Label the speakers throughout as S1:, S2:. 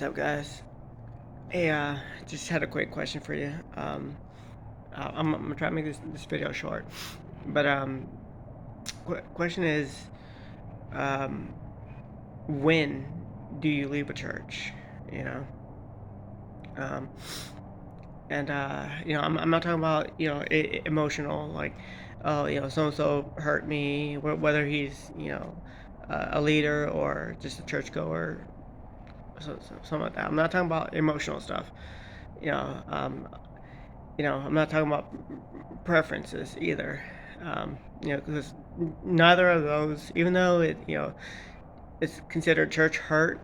S1: What's up, guys? Hey, just had a quick question for you. I'm gonna try to make this video short, but question is, um, when do you leave a church? You know, um, and I'm not talking about emotional, like, oh, so and so hurt me, whether he's a leader or just a churchgoer, something like that. I'm not talking about emotional stuff. You know, um, I'm not talking about preferences either. Because neither of those, even though it's considered church hurt,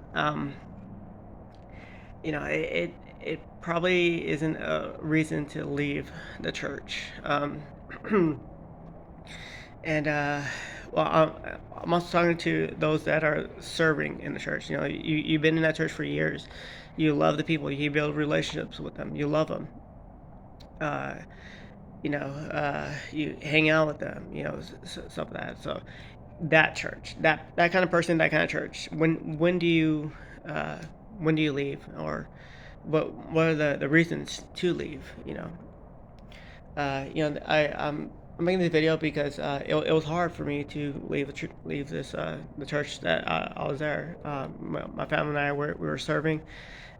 S1: it probably isn't a reason to leave the church. And well, I'm also talking to those that are serving in the church. You've been in that church for years. You love the people. You build relationships with them. You love them. Uh, you hang out with them, stuff like that. So that church, that kind of person, that kind of church. Uh, when do you leave, or what are the reasons to leave? I'm making this video because it was hard for me to leave the church that I was there. My family and I we were serving,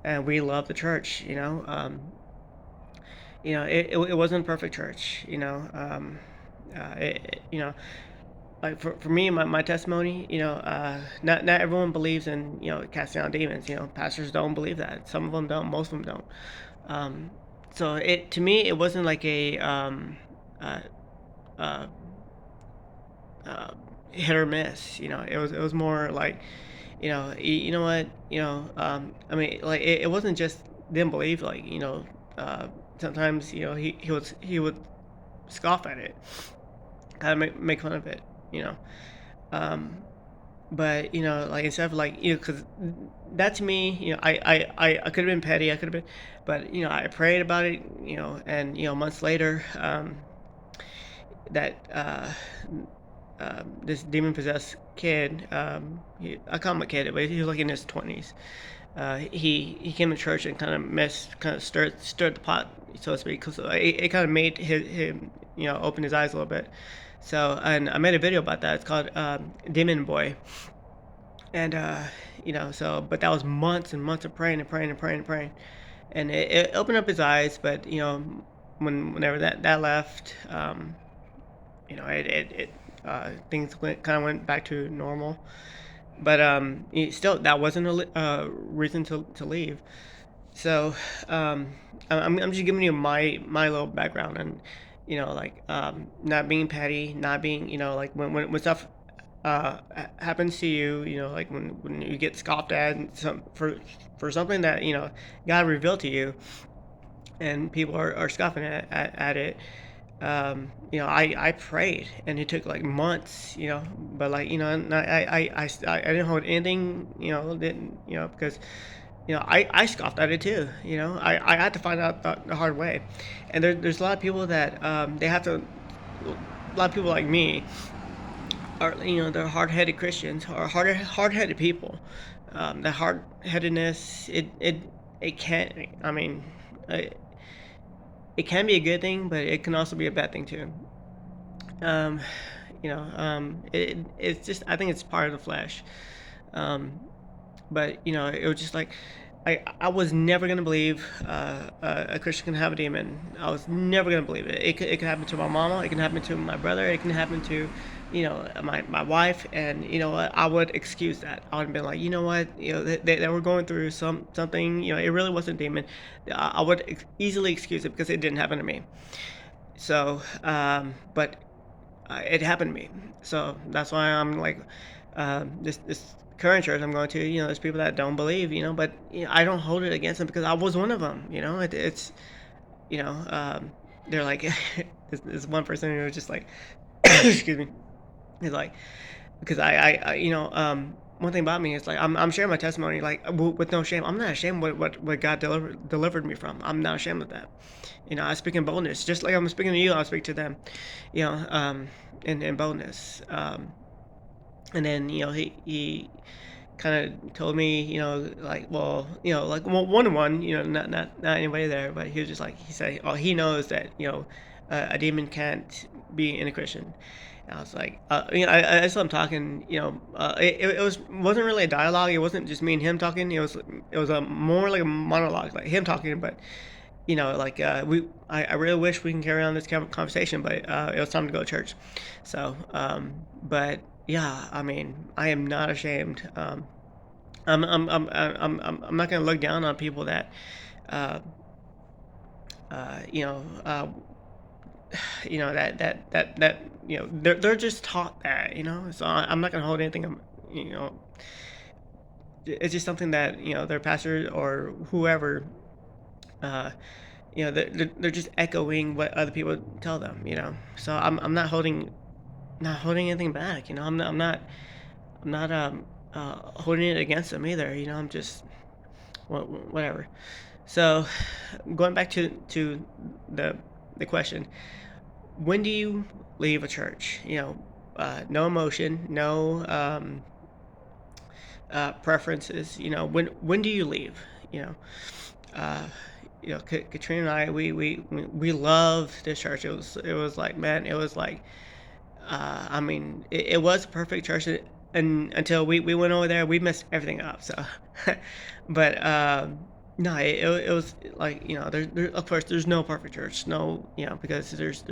S1: and we loved the church. It wasn't a perfect church. Like for me, my testimony, not everyone believes in casting out demons. Pastors don't believe that. Some of them don't. Most of them don't. Um, so it to me, it wasn't like a uh, uh, uh, hit or miss. It was more like, you know what, I mean, like it wasn't just didn't believe, like, sometimes he would scoff at it, kind of make fun of it, you know. Um, but like, instead of, like, because that to me, I could have been petty, I could have been, but I prayed about it, and months later, that this demon possessed kid, I call him a kid, but he was like in his 20s. He came to church and kind of stirred the pot, so to speak. So it kind of made him open his eyes a little bit. So, and I made a video about that. It's called Demon Boy, and but that was months and months of praying and praying and praying and praying, and it opened up his eyes. But whenever that left, it things kind of went back to normal. But still, that wasn't a reason to leave. So I'm just giving you my little background, and like, not being petty, not being, like, when stuff happens to you, like when you get scoffed at and for something that God revealed to you, and people are scoffing at it. I prayed, and it took like months, but, like, I didn't hold anything, didn't, because I scoffed at it too. I had to find out the hard way. And there's a lot of people that they have to, a lot of people like me are, they're hard-headed Christians, or hard-headed people. The hard-headedness, it can't, I mean, it can be a good thing, but it can also be a bad thing too. Um, it's just, I think it's part of the flesh. Um, but it was just like, I was never gonna believe a Christian can have a demon. I was never gonna believe it. It could happen to my mama. It can happen to my brother. It can happen to my wife. And what, I would excuse that. I would have been like, you know what, they were going through something. It really wasn't a demon. I would easily excuse it because it didn't happen to me. So but it happened to me. So that's why I'm like, this current church I'm going to, there's people that don't believe, but I don't hold it against them because I was one of them. It's, you know, um, they're like, this one person who was just like, excuse me, is like, because one thing about me is, like, I'm sharing my testimony, like, with no shame. I'm not ashamed what God delivered me from. I'm not ashamed of that. I speak in boldness, just like I'm speaking to you. I'll speak to them, in boldness. And then he kind of told me, like, well, like one on one, not anybody there, but he was just like, he said, oh, he knows that, a demon can't be in a Christian. And I was like, I saw him talking, it wasn't really a dialogue. It wasn't just me and him talking. It was a more like a monologue, like him talking, but like I really wish we can carry on this conversation, but it was time to go to church. So, but yeah, I mean, I am not ashamed. I'm not gonna look down on people that, uh, uh, you know, uh, that they're just taught that. So I'm not gonna hold anything. You know, it's just something that their pastor or whoever. Uh, they're just echoing what other people tell them. So I'm not holding anything back. I'm not holding it against them either. I'm just whatever. So going back to the the question, when do you leave a church? No emotion, no preferences. When do you leave? You know, uh, Katrina and I, we love this church. It was like, man, it was like, I mean, it was a perfect church, and until we went over there, we messed everything up. So, but no, it was like, there of course there's no perfect church, no, because there's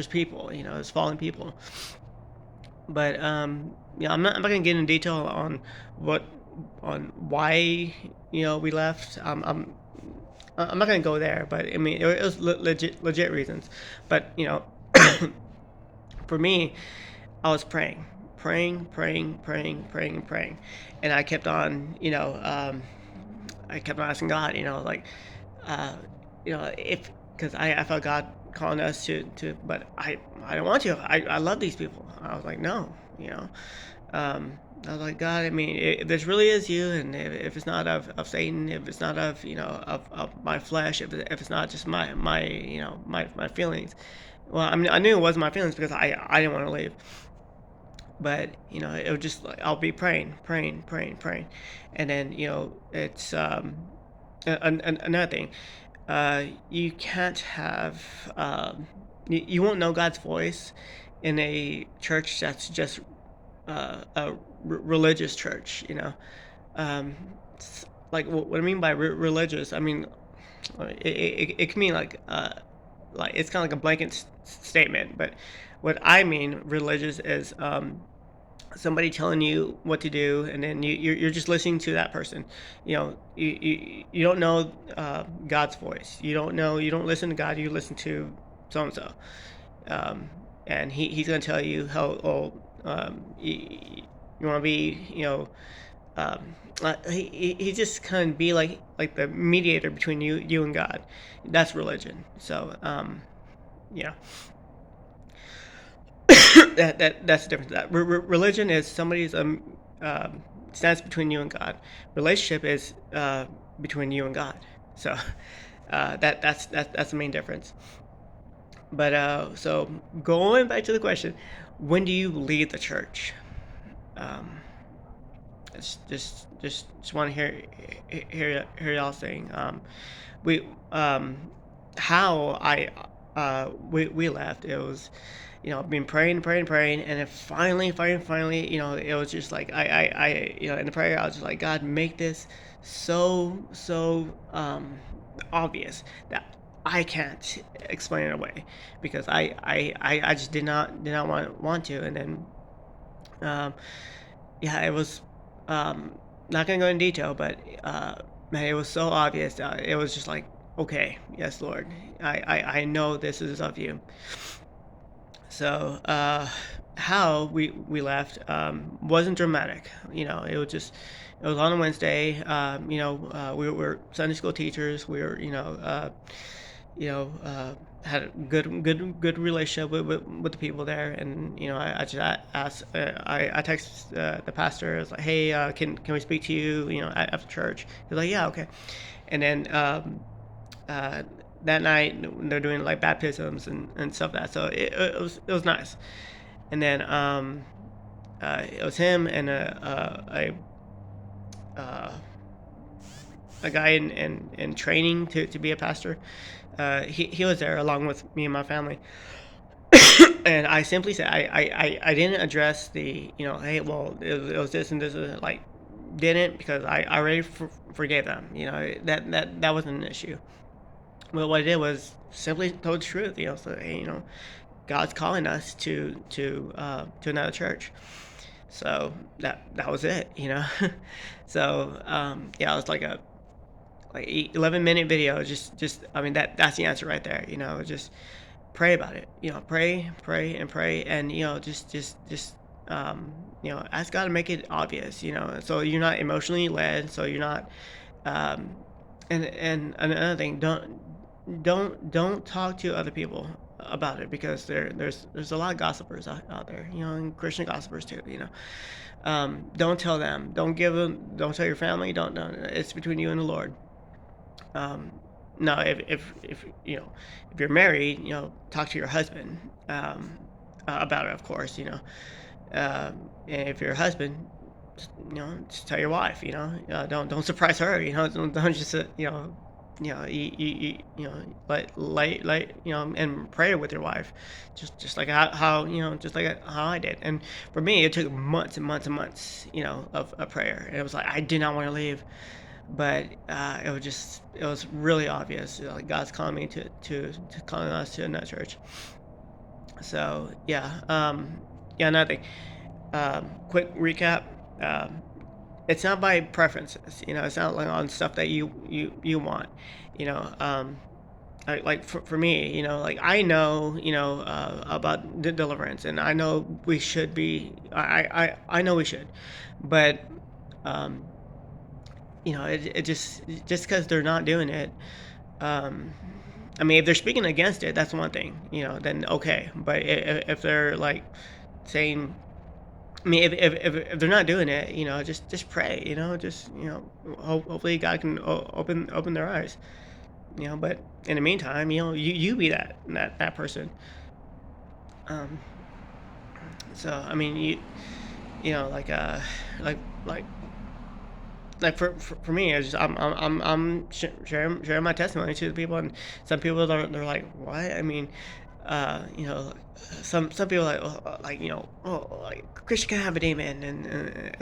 S1: people, there's fallen people. But yeah, I'm not gonna get into detail what on why we left. I'm not gonna go there, but I mean it was legit reasons. But for me, I was praying, and I kept on asking God, like, uh, if because I felt God calling us but I don't want to. I love these people. I was like, no, um, I was like, God, I mean, if this really is you, and if it's not of Satan, if it's not of of my flesh, if it's not just my feelings. Well, I mean, I knew it wasn't my feelings because I didn't want to leave. But it was just like I'll be praying, and then it's another thing. You can't have you won't know God's voice in a church that's just a religious church. Um, like what I mean by religious, I mean it can mean like it's kind of like a blanket statement, but what I mean religious is somebody telling you what to do, and then you're just listening to that person. You don't know God's voice. You don't listen to God, you listen to so and so. um, and he's going to tell you how you want to be. He just kind of be like the mediator between you and God. That's religion. So yeah. That's the difference. That religion is somebody's stands between you and God. Relationship is between you and God. So that's the main difference. But so going back to the question, when do you leave the church? Um, just want to hear y'all saying. We how we left. It was, I've been praying, and then finally, it was just like in the prayer, I was just like, God, make this so obvious that I can't explain it away, because I just did not want to. And then um, yeah, it was not gonna go in detail, but man, it was so obvious. It was just like, okay, yes, Lord, I know this is of you. So how we left wasn't dramatic. It was on a Wednesday. We were Sunday school teachers. We were you know, had a good relationship with the people there, and I just asked, I texted the pastor. I was like, hey, can we speak to you? After church. He's like, yeah, okay. And then uh, that night they're doing like baptisms and stuff like that. So it was nice. And then it was him and uh, a guy in training to be a pastor. He was there along with me and my family. And I simply said, I didn't address the, hey, well, it was this and this, like, didn't, because I already forgave them. That wasn't an issue. Well, what I did was simply told the truth. So, hey, God's calling us to another church. So that was it. So yeah, it was like 11-minute video. Just I mean, that's the answer right there. Just pray about it. Pray and pray, and just ask God to make it obvious. So you're not emotionally led. So you're not. Um, and another thing, don't talk to other people about it, because there's a lot of gossipers out there, and Christian gossipers too. Don't tell them. Don't tell your family. Don't. It's between you and the Lord. Um, Now, if you're married, talk to your husband about it, of course. And if you're a husband, just tell your wife. Don't surprise her. Don't just and pray with your wife, just like just like how I did. And for me, it took months and months and months, of prayer. And it was like I did not want to leave, but it was really obvious. Like God's calling me to calling us to another church. So yeah, yeah, another thing. Quick recap. Um, it's not by preferences. It's not like on stuff that you want. You know, um, like for me, like I know, about deliverance, and I know we should be. I know we should, but um, it just because they're not doing it. Um, I mean, if they're speaking against it, that's one thing. Then okay. But if they're like saying, I mean, if they're not doing it, just pray. Just hopefully God can open their eyes. But in the meantime, you be that person. Um, so I mean, like like like for me, it's just I'm sharing my testimony to the people, and some people they're like, what? I mean, some people are like, oh, like, like Christian can have an amen, and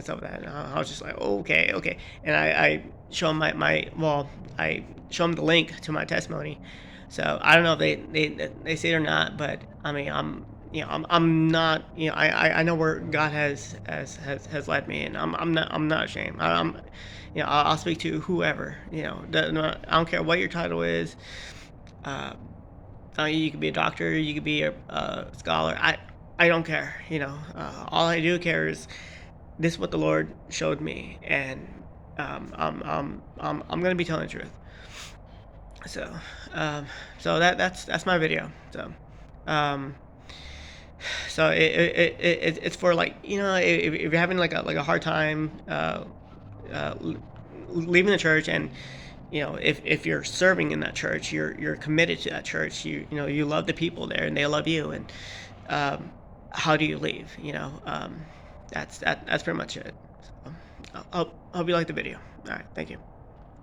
S1: stuff like that. And I was just like, okay, and I show them I show them the link to my testimony. So I don't know if they see it or not, but I mean, I'm not, I know where God has led me, and I'm not ashamed. I'll speak to whoever. I don't care what your title is. Uh, you could be a doctor, you could be a scholar. I don't care. All I do care is this is what the Lord showed me, and I'm gonna be telling the truth. So um, so that's my video. Um, so it's for, like, if you're having like a hard time uh, leaving the church, and if you're serving in that church, you're committed to that church, you love the people there and they love you, and um, how do you leave? That's pretty much it. So, I hope you like the video. All right, thank you.